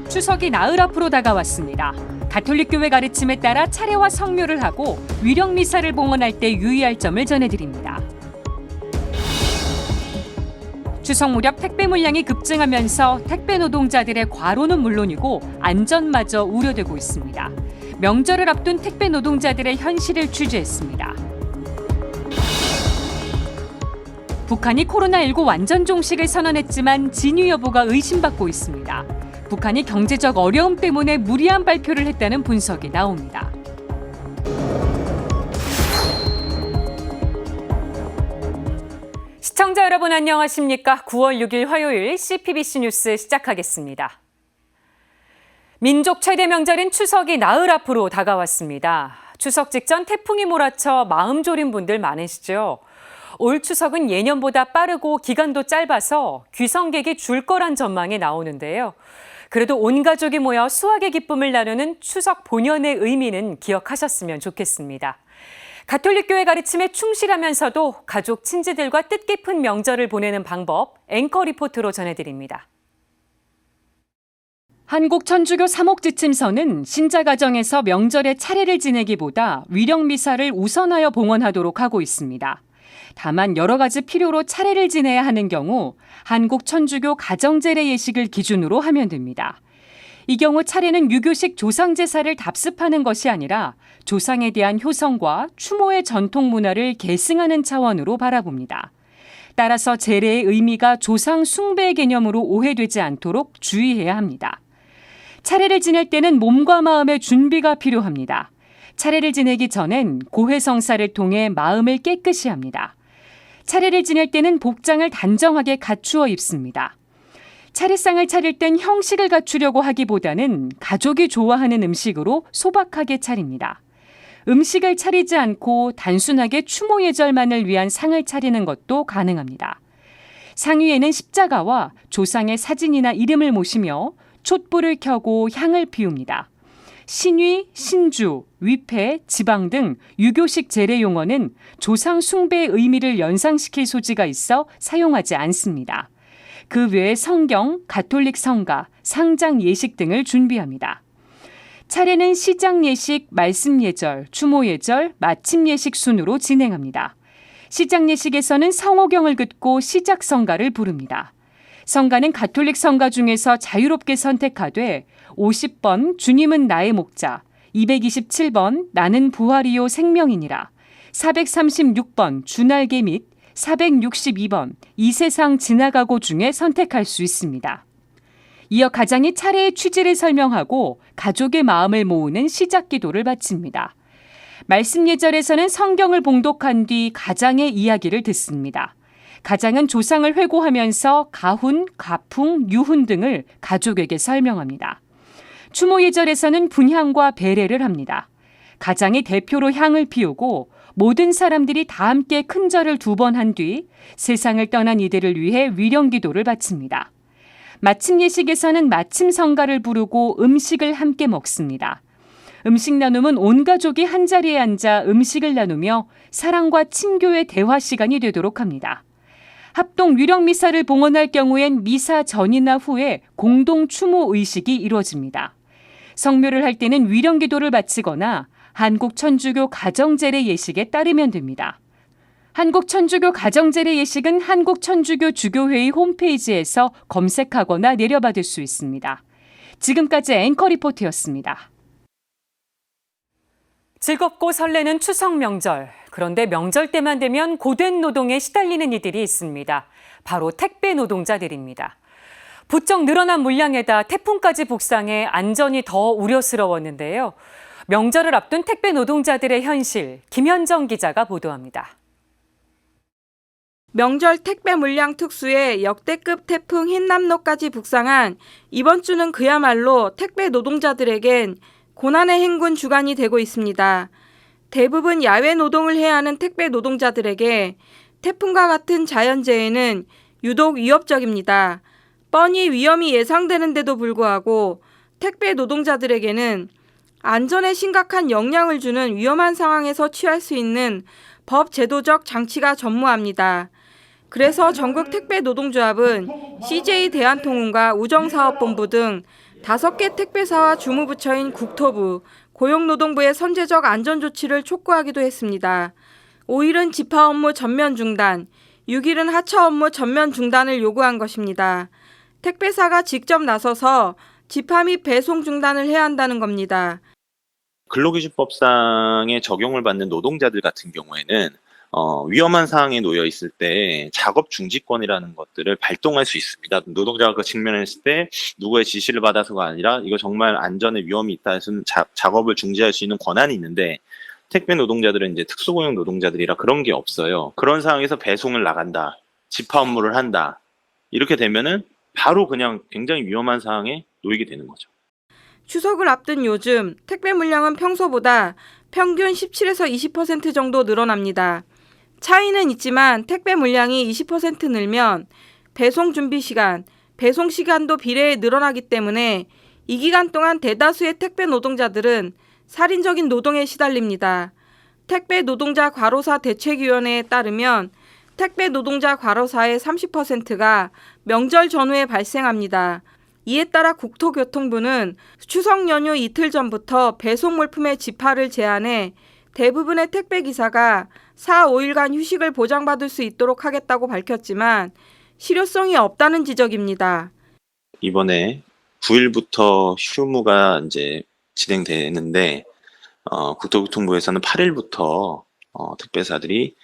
추석이 나흘 앞으로 다가왔습니다. 가톨릭교회 가르침에 따라 차례와 성묘를 하고 위령 미사를 봉헌할 때 유의할 점을 전해드립니다. 추석 무렵 택배 물량이 급증하면서 택배 노동자들의 과로는 물론이고 안전마저 우려되고 있습니다. 명절을 앞둔 택배 노동자들의 현실을 취재했습니다. 북한이 코로나19 완전 종식을 선언했지만 진위 여부가 의심받고 있습니다. 북한이 경제적 어려움 때문에 무리한 발표를 했다는 분석이 나옵니다. 시청자 여러분 안녕하십니까? 9월 6일 화요일 CPBC 뉴스 시작하겠습니다. 민족 최대 명절인 추석이 나흘 앞으로 다가왔습니다. 추석 직전 태풍이 몰아쳐 마음 졸인 분들 많으시죠? 올 추석은 예년보다 빠르고 기간도 짧아서 귀성객이 줄 거란 전망이 나오는데요. 그래도 온 가족이 모여 수확의 기쁨을 나누는 추석 본연의 의미는 기억하셨으면 좋겠습니다. 가톨릭교회 가르침에 충실하면서도 가족 친지들과 뜻깊은 명절을 보내는 방법 앵커 리포트로 전해드립니다. 한국천주교 사목지침서는 신자 가정에서 명절에 차례를 지내기보다 위령 미사를 우선하여 봉헌하도록 하고 있습니다. 다만 여러 가지 필요로 차례를 지내야 하는 경우 한국천주교 가정제례 예식을 기준으로 하면 됩니다. 이 경우 차례는 유교식 조상제사를 답습하는 것이 아니라 조상에 대한 효성과 추모의 전통 문화를 계승하는 차원으로 바라봅니다. 따라서 제례의 의미가 조상 숭배의 개념으로 오해되지 않도록 주의해야 합니다. 차례를 지낼 때는 몸과 마음의 준비가 필요합니다. 차례를 지내기 전엔 고해성사를 통해 마음을 깨끗이 합니다. 차례를 지낼 때는 복장을 단정하게 갖추어 입습니다. 차례상을 차릴 땐 형식을 갖추려고 하기보다는 가족이 좋아하는 음식으로 소박하게 차립니다. 음식을 차리지 않고 단순하게 추모 예절만을 위한 상을 차리는 것도 가능합니다. 상 위에는 십자가와 조상의 사진이나 이름을 모시며 촛불을 켜고 향을 피웁니다. 신위, 신주, 위패, 지방 등 유교식 제례 용어는 조상 숭배의 의미를 연상시킬 소지가 있어 사용하지 않습니다. 그 외에 성경, 가톨릭 성가, 상장 예식 등을 준비합니다. 차례는 시작 예식, 말씀 예절, 추모 예절, 마침 예식 순으로 진행합니다. 시작 예식에서는 성호경을 긋고 시작 성가를 부릅니다. 성가는 가톨릭 성가 중에서 자유롭게 선택하되 50번 주님은 나의 목자, 227번 나는 부활이요 생명이니라, 436번 주날개 및 462번 이 세상 지나가고 중에 선택할 수 있습니다. 이어 가장이 차례의 취지를 설명하고 가족의 마음을 모으는 시작 기도를 바칩니다. 말씀 예절에서는 성경을 봉독한 뒤 가장의 이야기를 듣습니다. 가장은 조상을 회고하면서 가훈, 가풍, 유훈 등을 가족에게 설명합니다. 추모 예절에서는 분향과 배례를 합니다. 가장이 대표로 향을 피우고 모든 사람들이 다 함께 큰 절을 2번 한 뒤 세상을 떠난 이들을 위해 위령 기도를 바칩니다. 마침 예식에서는 마침 성가를 부르고 음식을 함께 먹습니다. 음식 나눔은 온 가족이 한자리에 앉아 음식을 나누며 사랑과 친교의 대화 시간이 되도록 합니다. 합동 위령 미사를 봉헌할 경우엔 미사 전이나 후에 공동 추모 의식이 이루어집니다. 성묘를 할 때는 위령 기도를 바치거나 한국천주교 가정제례 예식에 따르면 됩니다. 한국천주교 가정제례 예식은 한국천주교 주교회의 홈페이지에서 검색하거나 내려받을 수 있습니다. 지금까지 앵커 리포트였습니다. 즐겁고 설레는 추석 명절. 그런데 명절 때만 되면 고된 노동에 시달리는 이들이 있습니다. 바로 택배 노동자들입니다. 부쩍 늘어난 물량에다 태풍까지 북상해 안전이 더 우려스러웠는데요. 명절을 앞둔 택배 노동자들의 현실, 김현정 기자가 보도합니다. 명절 택배 물량 특수에 역대급 태풍 흰남노까지 북상한 이번 주는 그야말로 택배 노동자들에겐 고난의 행군 주간이 되고 있습니다. 대부분 야외 노동을 해야 하는 택배 노동자들에게 태풍과 같은 자연재해는 유독 위협적입니다. 뻔히 위험이 예상되는데도 불구하고 택배 노동자들에게는 안전에 심각한 영향을 주는 위험한 상황에서 취할 수 있는 법 제도적 장치가 전무합니다. 그래서 전국 택배 노동조합은 CJ 대한통운과 우정사업본부 등 5개 택배사와 주무부처인 국토부, 고용노동부의 선제적 안전조치를 촉구하기도 했습니다. 5일은 집하 업무 전면 중단, 6일은 하차 업무 전면 중단을 요구한 것입니다. 택배사가 직접 나서서 집하 및 배송 중단을 해야 한다는 겁니다. 근로기준법상의 적용을 받는 노동자들 같은 경우에는 위험한 상황에 놓여 있을 때 작업 중지권이라는 것들을 발동할 수 있습니다. 노동자가 직면했을 때 누구의 지시를 받아서가 아니라 이거 정말 안전에 위험이 있다 해서는 작업을 중지할 수 있는 권한이 있는데, 택배 노동자들은 이제 특수고용 노동자들이라 그런 게 없어요. 그런 상황에서 배송을 나간다, 집하 업무를 한다, 이렇게 되면은 바로 그냥 굉장히 위험한 상황에 놓이게 되는 거죠. 추석을 앞둔 요즘 택배 물량은 평소보다 평균 17에서 20% 정도 늘어납니다. 차이는 있지만 택배 물량이 20% 늘면 배송 준비 시간, 배송 시간도 비례해 늘어나기 때문에 이 기간 동안 대다수의 택배 노동자들은 살인적인 노동에 시달립니다. 택배 노동자 과로사 대책위원회에 따르면 택배 노동자 과로사의 30%가 명절 전후에 발생합니다. 이에 따라 국토교통부는 추석 연휴 이틀 전부터 배송 물품의 집하를 제한해 대부분의 택배기사가 4, 5일간 휴식을 보장받을 수 있도록 하겠다고 밝혔지만 실효성이 없다는 지적입니다. 이번에 9일부터 휴무가 이제 진행되는데, 국토교통부에서는 8일부터 택배사들이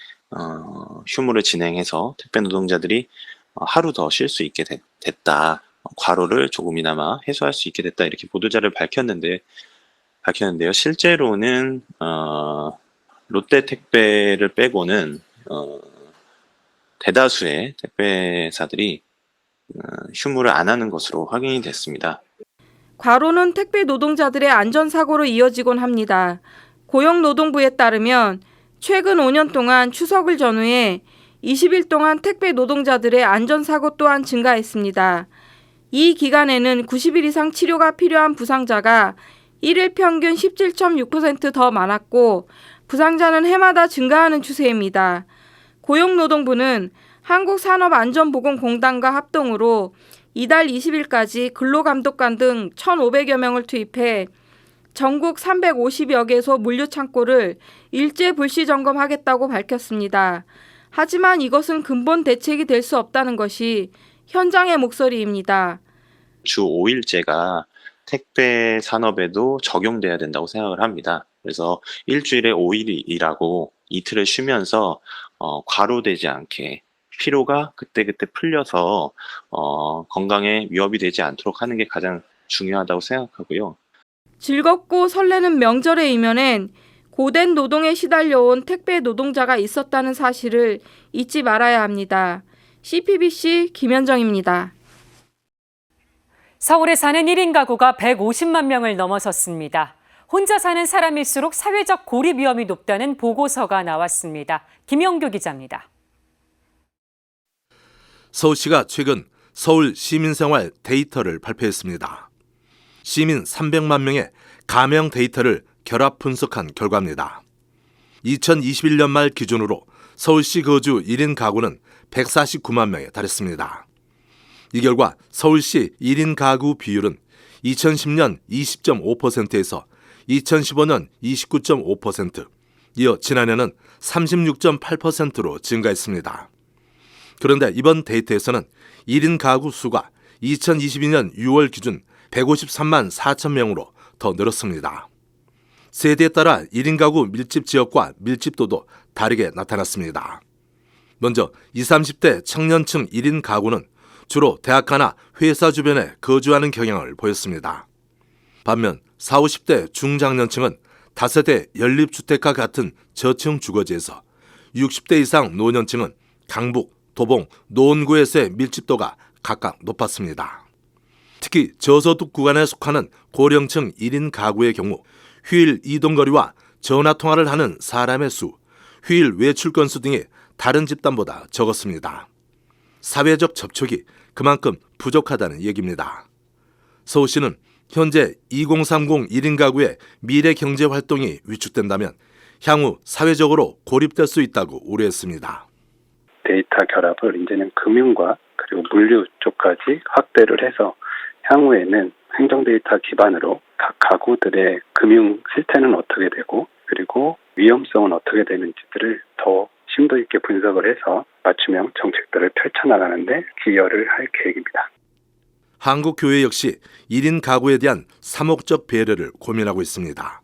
휴무를 진행해서 택배 노동자들이 하루 더 쉴 수 있게 됐다. 과로를 조금이나마 해소할 수 있게 됐다, 이렇게 보도자를 밝혔는데요. 실제로는 롯데 택배를 빼고는 대다수의 택배사들이 휴무를 안 하는 것으로 확인이 됐습니다. 과로는 택배 노동자들의 안전사고로 이어지곤 합니다. 고용노동부에 따르면 최근 5년 동안 추석을 전후해 20일 동안 택배 노동자들의 안전사고 또한 증가했습니다. 이 기간에는 90일 이상 치료가 필요한 부상자가 1일 평균 17.6% 더 많았고, 부상자는 해마다 증가하는 추세입니다. 고용노동부는 한국산업안전보건공단과 합동으로 이달 20일까지 근로감독관 등 1,500여 명을 투입해 전국 350여 개소 물류창고를 일제 불시 점검하겠다고 밝혔습니다. 하지만 이것은 근본 대책이 될 수 없다는 것이 현장의 목소리입니다. 주 5일제가 택배 산업에도 적용돼야 된다고 생각을 합니다. 그래서 일주일에 5일 일하고 이틀을 쉬면서 과로되지 않게, 피로가 그때그때 풀려서 건강에 위협이 되지 않도록 하는 게 가장 중요하다고 생각하고요. 즐겁고 설레는 명절의 이면엔 고된 노동에 시달려온 택배 노동자가 있었다는 사실을 잊지 말아야 합니다. CPBC 김현정입니다. 서울에 사는 1인 가구가 150만 명을 넘어섰습니다. 혼자 사는 사람일수록 사회적 고립 위험이 높다는 보고서가 나왔습니다. 김영규 기자입니다. 서울시가 최근 서울 시민생활 데이터를 발표했습니다. 시민 300만 명의 가명 데이터를 결합 분석한 결과입니다. 2021년 말 기준으로 서울시 거주 1인 가구는 149만 명에 달했습니다. 이 결과 서울시 1인 가구 비율은 2010년 20.5%에서 2015년 29.5%, 이어 지난해는 36.8%로 증가했습니다. 그런데 이번 데이터에서는 1인 가구 수가 2022년 6월 기준 153만 4천 명으로 더 늘었습니다. 세대에 따라 1인 가구 밀집 지역과 밀집도도 다르게 나타났습니다. 먼저 20, 30대 청년층 1인 가구는 주로 대학가나 회사 주변에 거주하는 경향을 보였습니다. 반면 40, 50대 중장년층은 다세대 연립주택과 같은 저층 주거지에서, 60대 이상 노년층은 강북, 도봉, 노원구에서의 밀집도가 각각 높았습니다. 특히 저소득 구간에 속하는 고령층 1인 가구의 경우 휴일 이동거리와 전화통화를 하는 사람의 수, 휴일 외출 건수 등이 다른 집단보다 적었습니다. 사회적 접촉이 그만큼 부족하다는 얘기입니다. 서울시는 현재 2030 1인 가구의 미래 경제 활동이 위축된다면 향후 사회적으로 고립될 수 있다고 우려했습니다. 데이터 결합을 이제는 금융과 그리고 물류 쪽까지 확대를 해서 향후에는 행정 데이터 기반으로 각 가구들의 금융 실태는 어떻게 되고 그리고 위험성은 어떻게 되는지들을 더 심도 있게 분석을 해서 맞춤형 정책들을 펼쳐나가는 데 기여를 할 계획입니다. 한국교회 역시 1인 가구에 대한 사목적 배려를 고민하고 있습니다.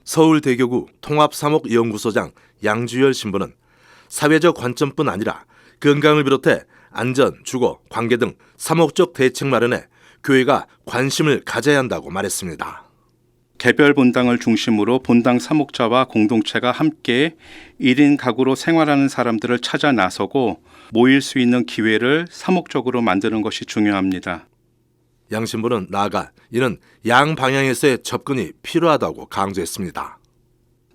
서울대교구 통합사목연구소장 양주열 신부는 사회적 관점뿐 아니라 건강을 비롯해 안전, 주거, 관계 등 사목적 대책 마련에 교회가 관심을 가져야 한다고 말했습니다. 개별 본당을 중심으로 본당 사목자와 공동체가 함께 1인 가구로 생활하는 사람들을 찾아 나서고 모일 수 있는 기회를 사목적으로 만드는 것이 중요합니다. 양 신부는 나아가 이는 양 방향에서의 접근이 필요하다고 강조했습니다.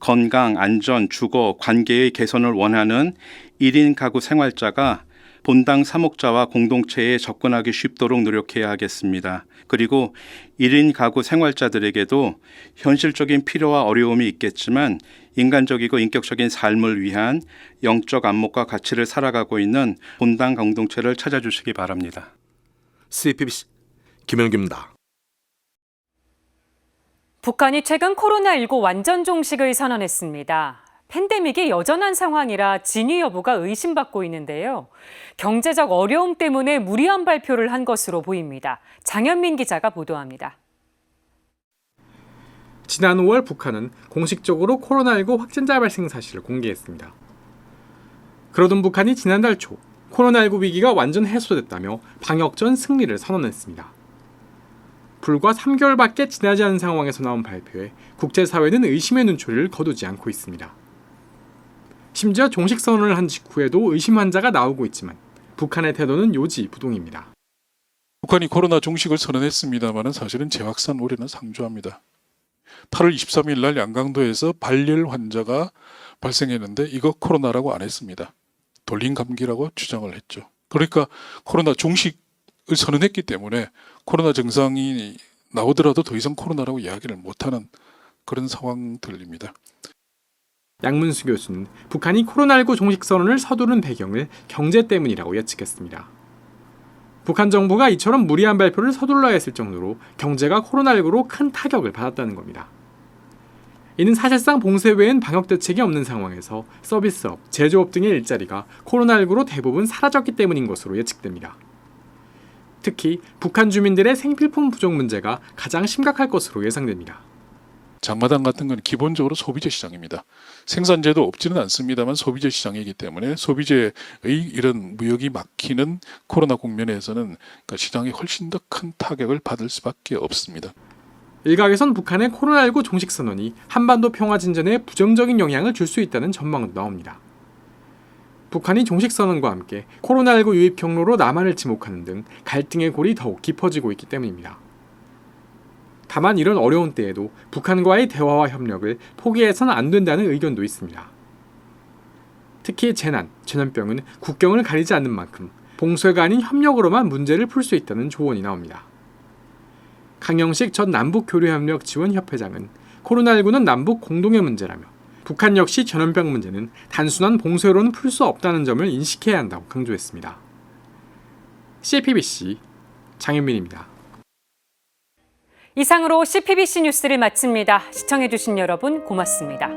건강, 안전, 주거, 관계의 개선을 원하는 1인 가구 생활자가 본당 사목자와 공동체에 접근하기 쉽도록 노력해야 하겠습니다. 그리고 1인 가구 생활자들에게도 현실적인 필요와 어려움이 있겠지만 인간적이고 인격적인 삶을 위한 영적 안목과 가치를 살아가고 있는 본당 공동체를 찾아주시기 바랍니다. CPBC 김현규입니다. 북한이 최근 코로나19 완전 종식을 선언했습니다. 팬데믹이 여전한 상황이라 진위 여부가 의심받고 있는데요. 경제적 어려움 때문에 무리한 발표를 한 것으로 보입니다. 장현민 기자가 보도합니다. 지난 5월 북한은 공식적으로 코로나19 확진자 발생 사실을 공개했습니다. 그러던 북한이 지난달 초 코로나19 위기가 완전 해소됐다며 방역전 승리를 선언했습니다. 불과 3개월밖에 지나지 않은 상황에서 나온 발표에 국제사회는 의심의 눈초리를 거두지 않고 있습니다. 심지어 종식 선언을 한 직후에도 의심 환자가 나오고 있지만 북한의 태도는 요지부동입니다. 북한이 코로나 종식을 선언했습니다만 사실은 재확산 우려는 상조합니다. 8월 23일 날 양강도에서 발열 환자가 발생했는데 이거 코로나라고 안 했습니다. 돌린 감기라고 주장을 했죠. 그러니까 코로나 종식을 선언했기 때문에 코로나 증상이 나오더라도 더 이상 코로나라고 이야기를 못하는 그런 상황들입니다. 양문수 교수는 북한이 코로나19 종식 선언을 서두른 배경을 경제 때문이라고 예측했습니다. 북한 정부가 이처럼 무리한 발표를 서둘러야 했을 정도로 경제가 코로나19로 큰 타격을 받았다는 겁니다. 이는 사실상 봉쇄 외엔 방역 대책이 없는 상황에서 서비스업, 제조업 등의 일자리가 코로나19로 대부분 사라졌기 때문인 것으로 예측됩니다. 특히 북한 주민들의 생필품 부족 문제가 가장 심각할 것으로 예상됩니다. 장마당 같은 건 기본적으로 소비재 시장입니다. 생산재도 없지는 않습니다만 소비재 시장이기 때문에 소비재의 이런 무역이 막히는 코로나 국면에서는 그러니까 시장이 훨씬 더 큰 타격을 받을 수밖에 없습니다. 일각에선 북한의 코로나19 종식 선언이 한반도 평화 진전에 부정적인 영향을 줄 수 있다는 전망도 나옵니다. 북한이 종식 선언과 함께 코로나19 유입 경로로 남한을 지목하는 등 갈등의 골이 더욱 깊어지고 있기 때문입니다. 다만 이런 어려운 때에도 북한과의 대화와 협력을 포기해서는 안 된다는 의견도 있습니다. 특히 재난, 전염병은 국경을 가리지 않는 만큼 봉쇄가 아닌 협력으로만 문제를 풀 수 있다는 조언이 나옵니다. 강영식 전 남북교류협력지원협회장은 코로나19는 남북 공동의 문제라며 북한 역시 전염병 문제는 단순한 봉쇄로는 풀 수 없다는 점을 인식해야 한다고 강조했습니다. CPBC 장현민입니다. 이상으로 CPBC 뉴스를 마칩니다. 시청해주신 여러분 고맙습니다.